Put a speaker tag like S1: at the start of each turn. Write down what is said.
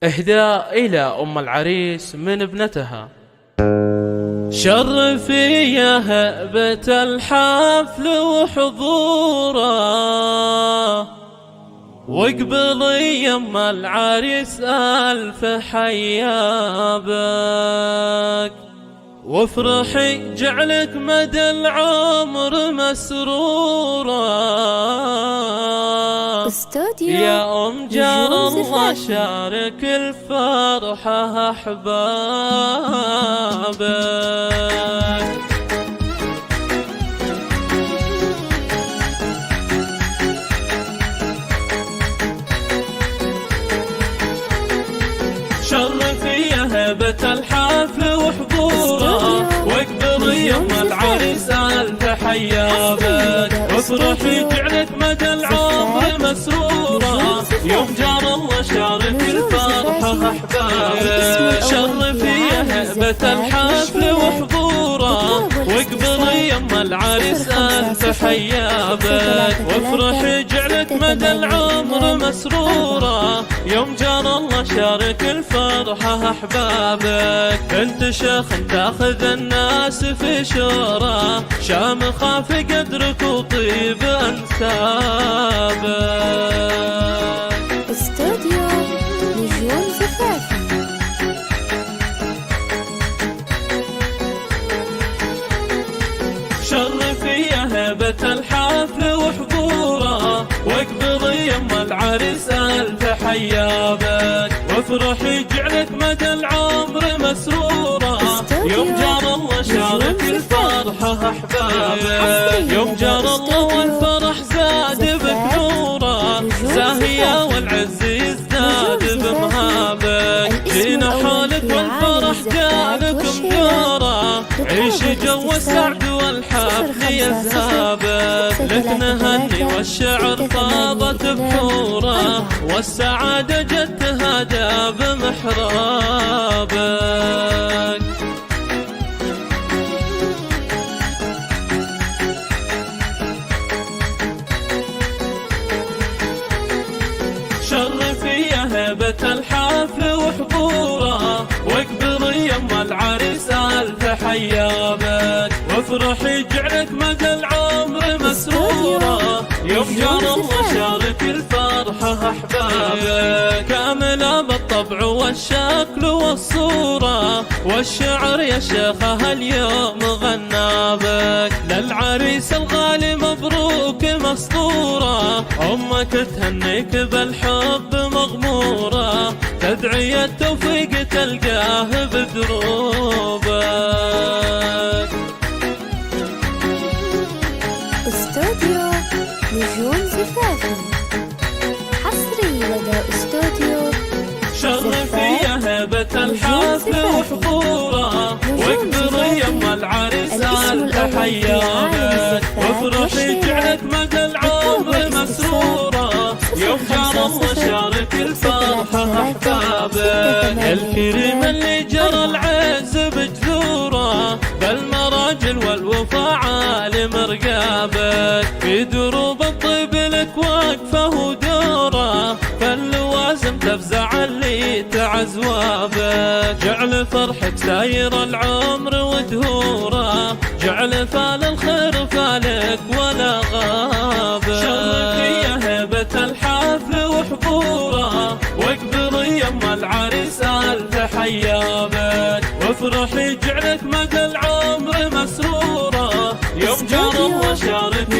S1: إهداء إلى أم العريس من ابنتها. شرفي يا هبة الحفل وحضوره، واقبلي يم العريس ألف حيابك، وافرحي جعلك مدى العمر مسرورا. يا أم جار الله شارك الفرحة أحبابك. شرفي يا هبة الحفل وحضوره، واقبلي يوم العريس ألف حيابك، وافرحي جعلك مدى العمر مسرورة. يوم جار الله شارك الفرحة أحبابك. شرفي يا هبة الحفل وحضوره، واقبلي يوم العريس ألف حيابك، وافرحي جعلك مدى العمر مسرورة. يوم جار الله شارك الفرحة أحبابك. انت شيخ تاخذ الناس في شورى، شامخة في قدرك وطيب أنسابك.
S2: استوديو نجوم زفافي.
S1: شرفي يا هبة الحفل وحضوره، واقبلي يم العريس ألف حيابك، وافرحي جعلك مدى العمر مسرورة. يوم جار الله شارك الفرحة أحبابك. يوم جار الله والفرح زاد بنوره، زاهية والعز يزداد بمهابك. جينا حالك والفرح جالكم دوره، عيش جو السعد والحفل يذهبك. لك نهني والشعر طابت بحوره، والسعادة جت تهدى بمحرابك. شرفي يا هبة الحفل وحضوره، واقبلي يم العريس ألف حيابك، وافرحي جعلك مدى العمر مسرورة. يوم جار الله شارك الفرحة أحبابك. كاملة بالطبع والشكل والصورة، والشعر يا شيخة اليوم غنابك. للعريس الغالي مبروك مسطورة، أمك تهنيك بالحب مغمورة، تدعي التوفيق تلقاه بدروبك.
S2: استوديو نجوم زفافي حصري لدى استوديو.
S1: شرفي يا هبة الحفل وحضوره، واقبلي يم العريس ألف حيابك، وافرحي جعلك مدى العمر مسرورة. يوم جار الله شارك الفرحة أحبابك. الكريم اللي جرى العز بجذوره، بالمراجل والوفا عالم رقابك. في دروب الطيب لك واقفة ودوره، فاللوازم تفزع اللي تعزوابك. جعل فرحك ساير العمر ودهوره، جعل فال الخير فالك ولا غابك. شرفي يا هبة الحفل وحضوره، واقبلي يم العريس ألف حيابك، وافرحي جعلك مدى العمر مسرورة. يوم جار الله شارك